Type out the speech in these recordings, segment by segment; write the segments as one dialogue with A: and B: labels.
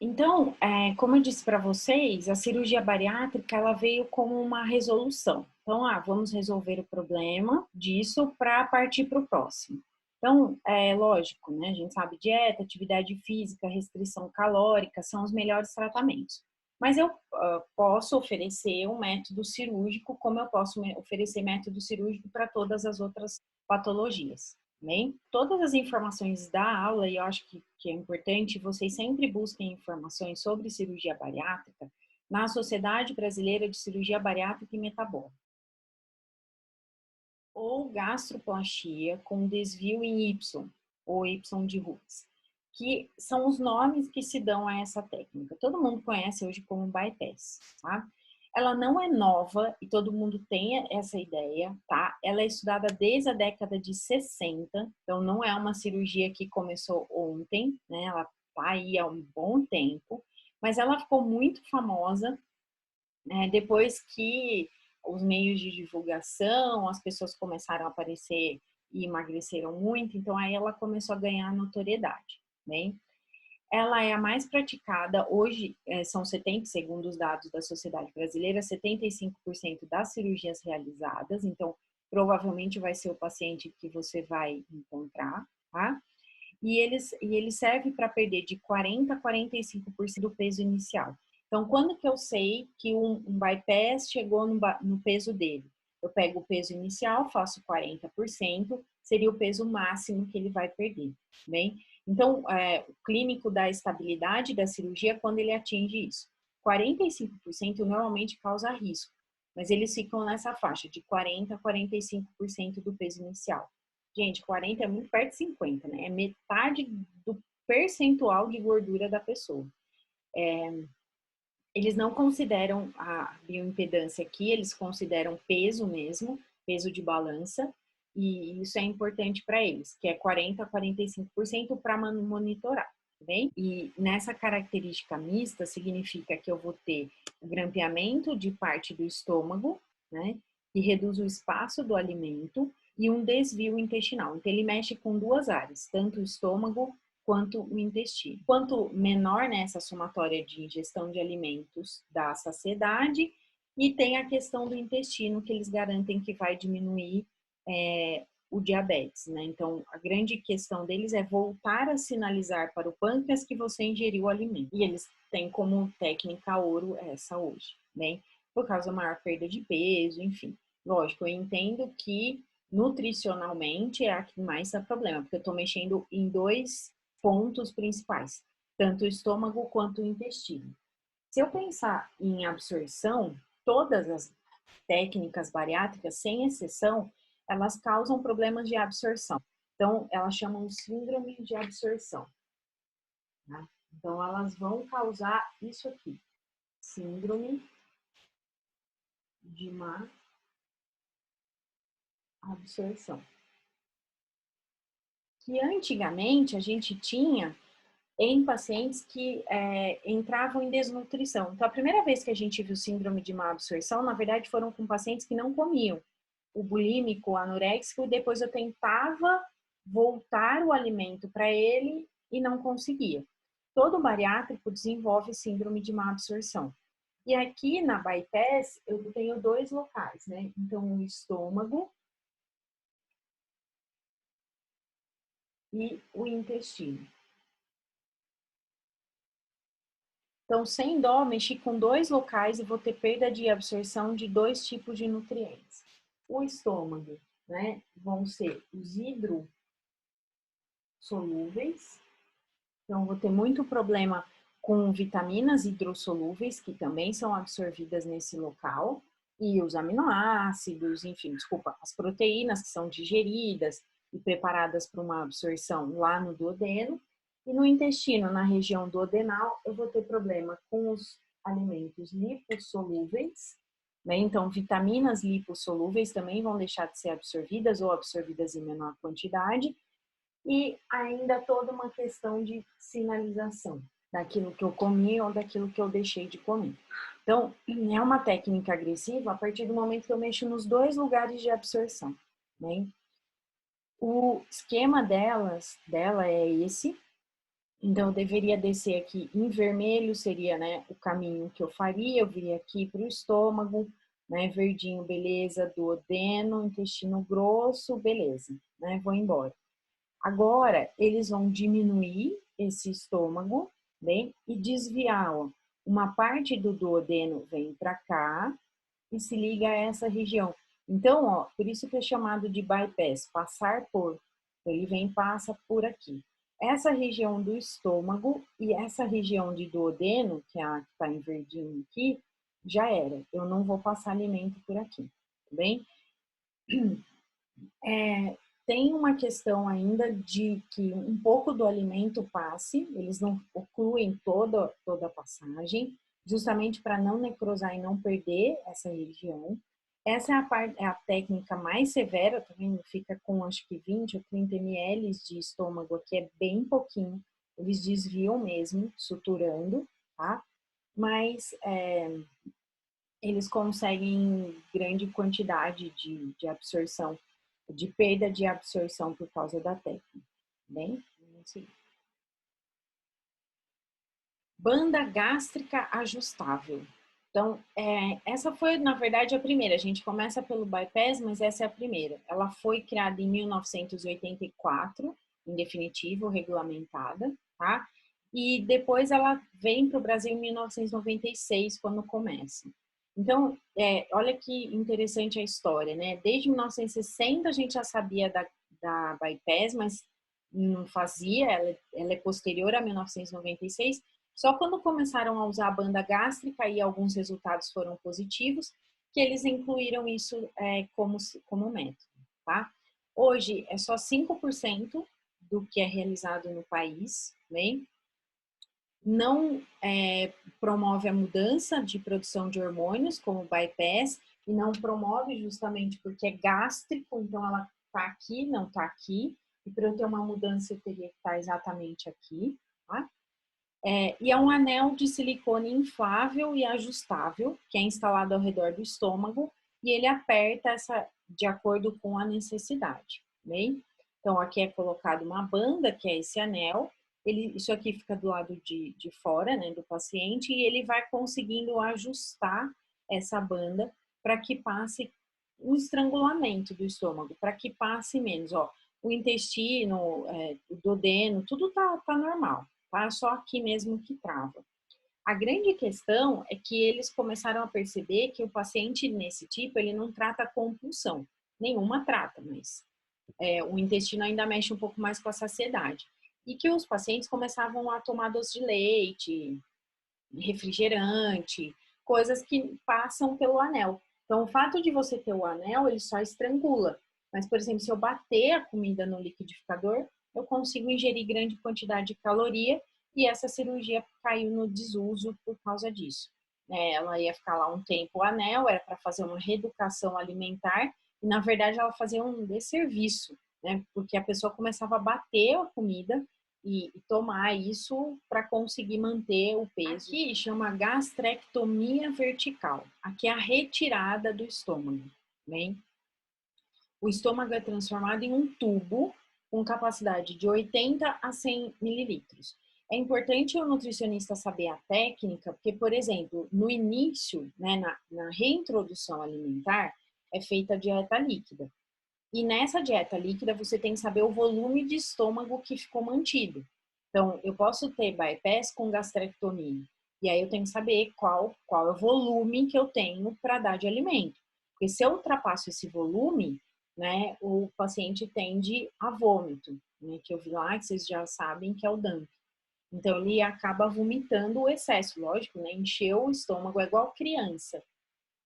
A: Então, como eu disse para vocês, a cirurgia bariátrica ela veio como uma resolução. Então, vamos resolver o problema disso para partir para o próximo. Então, é lógico, né? A gente sabe dieta, atividade física, restrição calórica são os melhores tratamentos. Mas eu posso oferecer um método cirúrgico, como eu posso oferecer método cirúrgico para todas as outras patologias. Bem, todas as informações da aula, e eu acho que é importante, vocês sempre busquem informações sobre cirurgia bariátrica na Sociedade Brasileira de Cirurgia Bariátrica e Metabólica, ou gastroplastia com desvio em Y, ou Y de Hooks, que são os nomes que se dão a essa técnica. Todo mundo conhece hoje como bypass, tá? Ela não é nova e todo mundo tem essa ideia, tá? Ela é estudada desde a década de 60, então não é uma cirurgia que começou ontem, né? Ela tá aí há um bom tempo, mas ela ficou muito famosa, né, depois que os meios de divulgação, as pessoas começaram a aparecer e emagreceram muito, então aí ela começou a ganhar notoriedade, bem? Ela é a mais praticada hoje, são 70, segundo os dados da Sociedade Brasileira, 75% das cirurgias realizadas, então provavelmente vai ser o paciente que você vai encontrar, tá? E ele serve para perder de 40% a 45% do peso inicial. Então, quando que eu sei que um bypass chegou no peso dele? Eu pego o peso inicial, faço 40%, seria o peso máximo que ele vai perder, bem? Então, o clínico dá estabilidade da cirurgia quando ele atinge isso. 45% normalmente causa risco, mas eles ficam nessa faixa de 40% a 45% do peso inicial. Gente, 40 é muito perto de 50, né? É metade do percentual de gordura da pessoa. Eles não consideram a bioimpedância aqui, eles consideram peso mesmo, peso de balança, e isso é importante para eles, que é 40 a 45% para monitorar, tá bem? E nessa característica mista, significa que eu vou ter o grampeamento de parte do estômago, né? Que reduz o espaço do alimento, e um desvio intestinal. Então, ele mexe com duas áreas, tanto o estômago quanto o intestino. Quanto menor nessa somatória de ingestão de alimentos da saciedade, e tem a questão do intestino, que eles garantem que vai diminuir o diabetes, né? Então, a grande questão deles é voltar a sinalizar para o pâncreas que você ingeriu o alimento. E eles têm como técnica ouro essa hoje, né? Por causa da maior perda de peso, enfim. Lógico, eu entendo que nutricionalmente é a que mais dá problema, porque eu estou mexendo em dois pontos principais, tanto o estômago quanto o intestino. Se eu pensar em absorção, todas as técnicas bariátricas, sem exceção, elas causam problemas de absorção. Então, elas chamam síndrome de absorção, né? Então, elas vão causar isso aqui, síndrome de má absorção. Que antigamente a gente tinha em pacientes que entravam em desnutrição. Então, a primeira vez que a gente viu síndrome de má absorção, na verdade, foram com pacientes que não comiam. O bulímico, o anoréxico, e depois eu tentava voltar o alimento para ele e não conseguia. Todo bariátrico desenvolve síndrome de má absorção. E aqui na bypass, eu tenho dois locais, né? Então, o estômago e o intestino. Então, sem dó, mexi com dois locais e vou ter perda de absorção de dois tipos de nutrientes. O estômago, né, vão ser os hidrossolúveis. Então, vou ter muito problema com vitaminas hidrossolúveis, que também são absorvidas nesse local, e os aminoácidos, enfim, desculpa, as proteínas que são digeridas e preparadas para uma absorção lá no duodeno. E no intestino, na região duodenal, eu vou ter problema com os alimentos lipossolúveis, né? Então, vitaminas lipossolúveis também vão deixar de ser absorvidas ou absorvidas em menor quantidade. E ainda toda uma questão de sinalização daquilo que eu comi ou daquilo que eu deixei de comer. Então, é uma técnica agressiva a partir do momento que eu mexo nos dois lugares de absorção, né? O esquema dela é esse. Então, eu deveria descer aqui em vermelho, seria, né, o caminho que eu faria. Eu viria aqui para o estômago, né, verdinho, beleza, duodeno, intestino grosso, beleza, né, vou embora. Agora, eles vão diminuir esse estômago, bem, e desviar, ó. Uma parte do duodeno vem para cá e se liga a essa região. Então, ó, por isso que é chamado de bypass, passar por. Ele vem e passa por aqui. Essa região do estômago e essa região de duodeno, que é a que está em verdinho aqui, já era. Eu não vou passar alimento por aqui, tá bem? Tem uma questão ainda de que um pouco do alimento passe, eles não ocluem toda a passagem, justamente para não necrosar e não perder essa região. Essa é é a técnica mais severa, tá vendo? Fica com acho que 20 ou 30 ml de estômago aqui, é bem pouquinho. Eles desviam mesmo, suturando, tá? Mas eles conseguem grande quantidade de absorção, de perda de absorção por causa da técnica. Bem, assim. Banda gástrica ajustável. Então, essa foi, na verdade, a primeira. A gente começa pelo bypass, mas essa é a primeira. Ela foi criada em 1984, em definitivo, regulamentada, tá? E depois ela vem para o Brasil em 1996, quando começa. Então, olha que interessante a história, né? Desde 1960 a gente já sabia da bypass, mas não fazia, ela é posterior a 1996. Só quando começaram a usar a banda gástrica e alguns resultados foram positivos, que eles incluíram isso como método, tá? Hoje é só 5% do que é realizado no país, bem? Não promove a mudança de produção de hormônios, como o bypass, e não promove justamente porque é gástrico, então ela tá aqui, não tá aqui, e para eu ter uma mudança eu teria que estar exatamente aqui, tá? E é um anel de silicone inflável e ajustável, que é instalado ao redor do estômago, e ele aperta de acordo com a necessidade, bem? Então, aqui é colocado uma banda, que é esse anel, isso aqui fica do lado de fora, né, do paciente, e ele vai conseguindo ajustar essa banda para que passe um estrangulamento do estômago, para que passe menos, ó, o intestino, o duodeno, tudo tá normal, tá? Só aqui mesmo que trava. A grande questão é que eles começaram a perceber que o paciente nesse tipo, ele não trata compulsão. Nenhuma trata, mas o intestino ainda mexe um pouco mais com a saciedade. E que os pacientes começavam a tomar doce de leite, refrigerante, coisas que passam pelo anel. Então, o fato de você ter o anel, ele só estrangula. Mas, por exemplo, se eu bater a comida no liquidificador, eu consigo ingerir grande quantidade de caloria e essa cirurgia caiu no desuso por causa disso. Ela ia ficar lá um tempo o anel, era para fazer uma reeducação alimentar e, na verdade, ela fazia um desserviço, né? Porque a pessoa começava a bater a comida e tomar isso para conseguir manter o peso. Aqui chama gastrectomia vertical. Aqui é a retirada do estômago, bem? O estômago é transformado em um tubo com capacidade de 80 a 100 mililitros. É importante o nutricionista saber a técnica, porque, por exemplo, no início, né, na reintrodução alimentar, é feita a dieta líquida. E nessa dieta líquida, você tem que saber o volume de estômago que ficou mantido. Então, eu posso ter bypass com gastrectomia. E aí eu tenho que saber qual é o volume que eu tenho para dar de alimento. Porque se eu ultrapasso esse volume, né, o paciente tende a vômito, né, que eu vi lá, que vocês já sabem que é o dump. Então, ele acaba vomitando o excesso, lógico, né, encheu o estômago, é igual criança,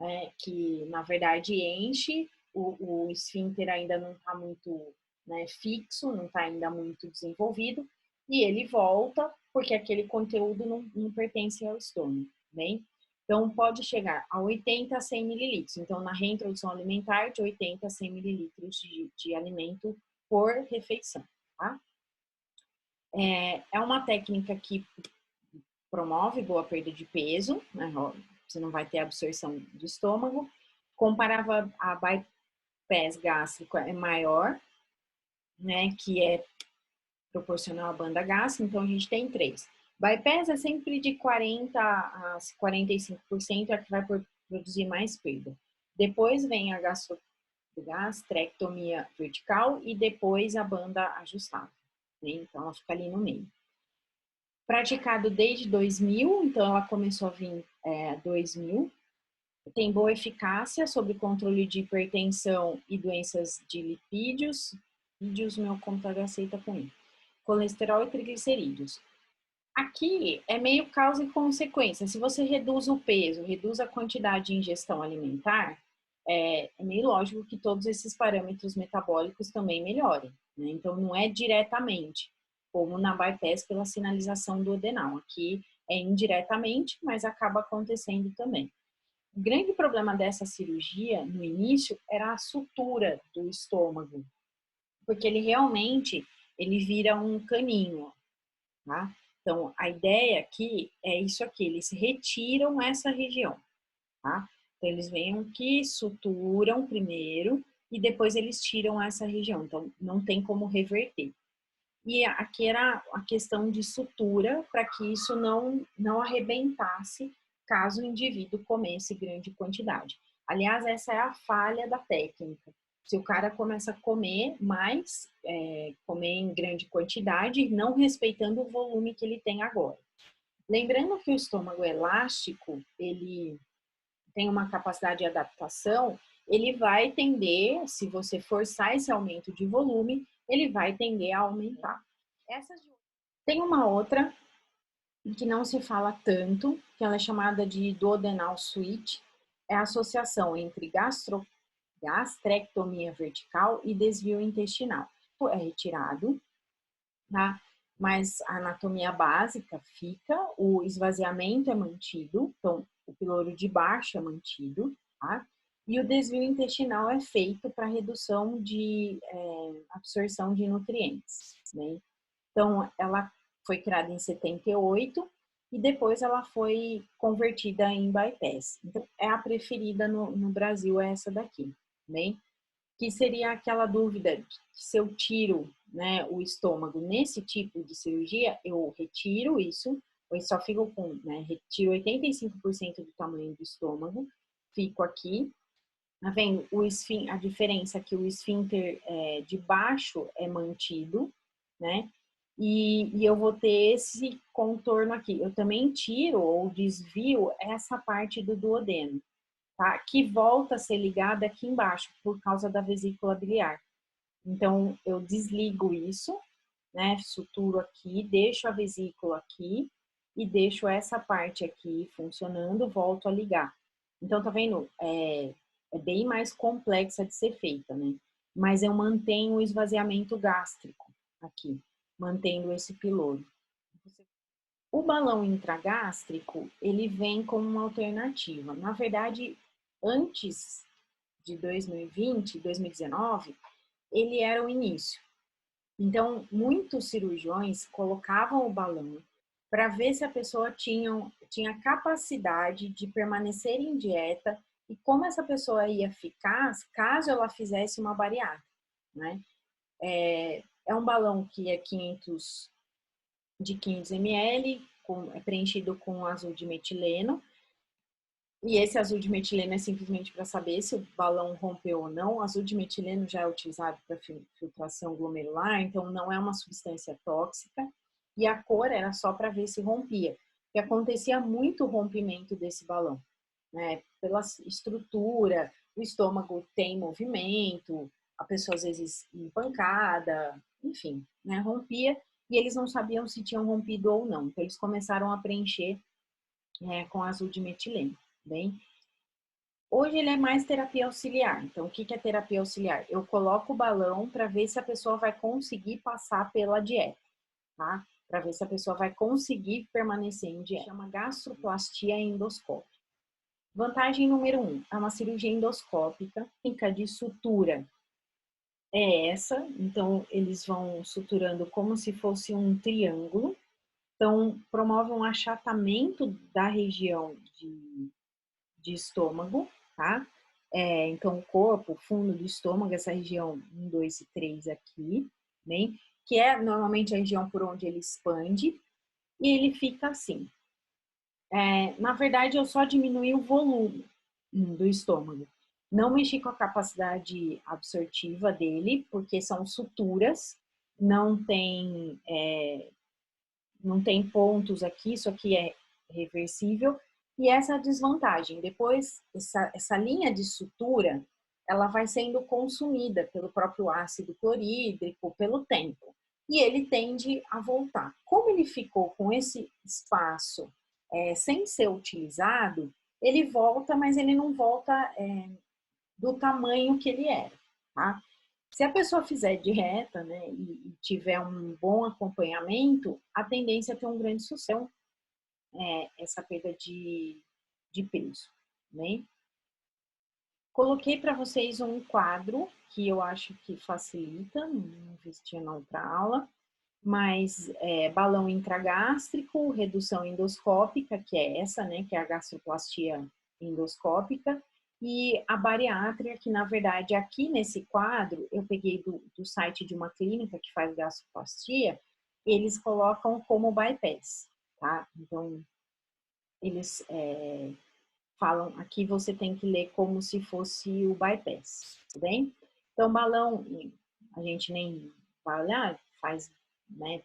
A: né, que na verdade enche, o esfíncter ainda não está muito, né, fixo, não está ainda muito desenvolvido, e ele volta porque aquele conteúdo não pertence ao estômago, bem? Então, pode chegar a 80 a 100 mililitros. Então, na reintrodução alimentar, de 80 a 100 mililitros de alimento por refeição, tá? É uma técnica que promove boa perda de peso, né? Você não vai ter absorção do estômago. Comparava a bypass gástrico é maior, né? Que é proporcional à banda gástrica, então a gente tem três. Bypass é sempre de 40% a 45%, é que vai produzir mais perda. Depois vem a gastrectomia vertical e depois a banda ajustável, né? Então ela fica ali no meio. Praticado desde 2000, então ela começou a vir 2000. Tem boa eficácia sobre controle de hipertensão e doenças de lipídios. Meu computador aceita com ele. Colesterol e triglicerídeos. Aqui é meio causa e consequência. Se você reduz o peso, reduz a quantidade de ingestão alimentar, é meio lógico que todos esses parâmetros metabólicos também melhorem, né? Então, não é diretamente, como na bypass pela sinalização do adenal. Aqui é indiretamente, mas acaba acontecendo também. O grande problema dessa cirurgia, no início, era a sutura do estômago, porque ele realmente ele vira um caninho, tá? Então, a ideia aqui é isso aqui, eles retiram essa região, tá? Então, eles vêm aqui, suturam primeiro e depois eles tiram essa região, então não tem como reverter. E aqui era a questão de sutura para que isso não arrebentasse caso o indivíduo comesse grande quantidade. Aliás, essa é a falha da técnica. Se o cara começa a comer mais, comer em grande quantidade, não respeitando o volume que ele tem agora. Lembrando que o estômago elástico, ele tem uma capacidade de adaptação, ele vai tender, se você forçar esse aumento de volume, ele vai tender a aumentar. Tem uma outra que não se fala tanto, que ela é chamada de duodenal switch, é a associação entre gastrectomia vertical e desvio intestinal. É retirado, tá? Mas a anatomia básica fica, o esvaziamento é mantido, então o piloro de baixo é mantido, tá? E o desvio intestinal é feito para redução de absorção de nutrientes, né? Então, ela foi criada em 78 e depois ela foi convertida em bypass. Então, é a preferida no Brasil, é essa daqui, né? Que seria aquela dúvida de se eu tiro, né, o estômago nesse tipo de cirurgia, eu retiro isso, eu só fico com, né, retiro 85% do tamanho do estômago, fico aqui. Tá vendo? A diferença é que o esfíncter de baixo é mantido, né? E eu vou ter esse contorno aqui. Eu também tiro ou desvio essa parte do duodeno, tá? Que volta a ser ligada aqui embaixo por causa da vesícula biliar. Então, eu desligo isso, né? Suturo aqui, deixo a vesícula aqui e deixo essa parte aqui funcionando, volto a ligar. Então, tá vendo? É bem mais complexa de ser feita, né? Mas eu mantenho o esvaziamento gástrico aqui, mantendo esse piloro. O balão intragástrico, ele vem como uma alternativa. Na verdade, antes de 2020, 2019, ele era o início. Então, muitos cirurgiões colocavam o balão para ver se a pessoa tinha capacidade de permanecer em dieta e como essa pessoa ia ficar caso ela fizesse uma bariátrica, né? É um balão que é 500 ml, é preenchido com azul de metileno. E esse azul de metileno é simplesmente para saber se o balão rompeu ou não. O azul de metileno já é utilizado para filtração glomerular, então não é uma substância tóxica. E a cor era só para ver se rompia. E acontecia muito rompimento desse balão, né? Pela estrutura, o estômago tem movimento, a pessoa às vezes empancada, enfim, né? Rompia e eles não sabiam se tinham rompido ou não. Então eles começaram a preencher com azul de metileno. Bem, hoje ele é mais terapia auxiliar. Então, o que é terapia auxiliar? Eu coloco o balão para ver se a pessoa vai conseguir passar pela dieta, tá? Para ver se a pessoa vai conseguir permanecer em dieta. Chama gastroplastia endoscópica. Vantagem número 1, é uma cirurgia endoscópica. A técnica de sutura é essa. Então, eles vão suturando como se fosse um triângulo. Então, promove um achatamento da região de estômago, tá? Então, o corpo, o fundo do estômago, essa região 1, 2 e 3 aqui, né? que é normalmente a região por onde ele expande, e ele fica assim. Na verdade, eu só diminui o volume do estômago. Não mexi com a capacidade absortiva dele, porque são suturas, não tem, não tem pontos aqui, isso aqui é reversível, e essa é a desvantagem. Depois, essa linha de sutura, ela vai sendo consumida pelo próprio ácido clorídrico, pelo tempo, e ele tende a voltar. Como ele ficou com esse espaço sem ser utilizado, ele volta, mas ele não volta do tamanho que ele era, tá? Se a pessoa fizer dieta, né, e tiver um bom acompanhamento, a tendência é ter um grande sucesso, essa perda de peso, né? Coloquei para vocês um quadro que eu acho que facilita, não vestia na outra aula, mas balão intragástrico, redução endoscópica, que é essa, né, que é a gastroplastia endoscópica, e a bariátria, que na verdade aqui nesse quadro, eu peguei do site de uma clínica que faz gastroplastia, eles colocam como bypass, tá? Então, eles falam, aqui você tem que ler como se fosse o bypass, tudo bem? Então, balão, a gente nem vai olhar, faz, né,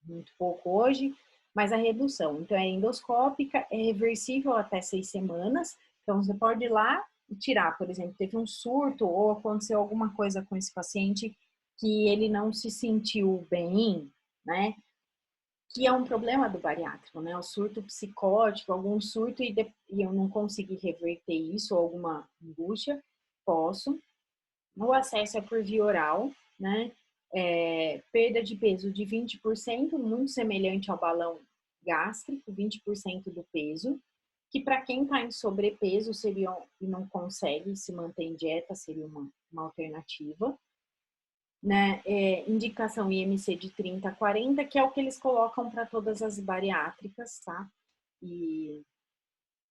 A: muito pouco hoje, mas a redução, então é endoscópica, é reversível até 6 semanas, então você pode ir lá e tirar, por exemplo, teve um surto ou aconteceu alguma coisa com esse paciente que ele não se sentiu bem, né? Que é um problema do bariátrico, né? O surto psicótico, algum surto e eu não consegui reverter isso, ou alguma angústia, posso. O acesso é por via oral, né? Perda de peso de 20%, muito semelhante ao balão gástrico, 20% do peso, que para quem está em sobrepeso seria, e não consegue se manter em dieta, seria uma alternativa. Né, indicação IMC de 30 a 40, que é o que eles colocam para todas as bariátricas, tá? E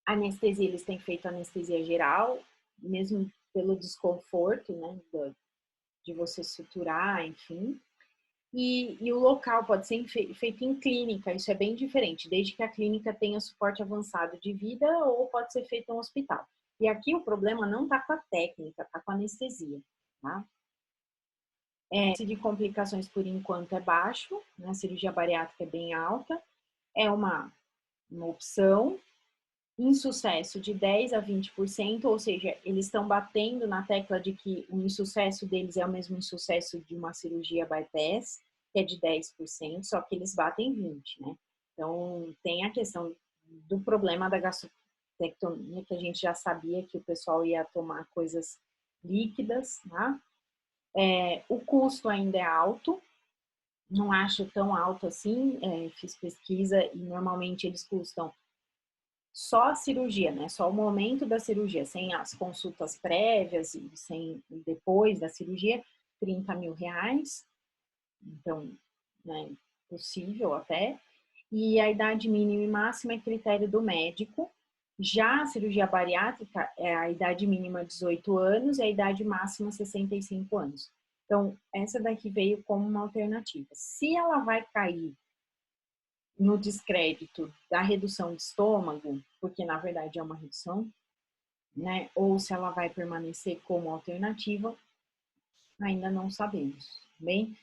A: anestesia, eles têm feito anestesia geral, mesmo pelo desconforto, né, de você suturar, enfim. E o local pode ser feito em clínica, isso é bem diferente, desde que a clínica tenha suporte avançado de vida ou pode ser feito em um hospital. E aqui o problema não está com a técnica, está com a anestesia, tá? Índice de complicações por enquanto é baixo, né? A cirurgia bariátrica é bem alta, é uma opção, insucesso de 10 a 20%, ou seja, eles estão batendo na tecla de que o insucesso deles é o mesmo insucesso de uma cirurgia bypass, que é de 10%, só que eles batem 20%, né? Então, tem a questão do problema da gastrectomia, que a gente já sabia que o pessoal ia tomar coisas líquidas, tá? O custo ainda é alto, não acho tão alto assim, fiz pesquisa e normalmente eles custam só a cirurgia, né? Só o momento da cirurgia, sem as consultas prévias e sem depois da cirurgia, 30 mil reais. Então, né, possível até. E a idade mínima e máxima é critério do médico. Já a cirurgia bariátrica é a idade mínima 18 anos e a idade máxima 65 anos. Então, essa daqui veio como uma alternativa. Se ela vai cair no descrédito da redução de estômago, porque na verdade é uma redução, né? Ou se ela vai permanecer como alternativa, ainda não sabemos, bem?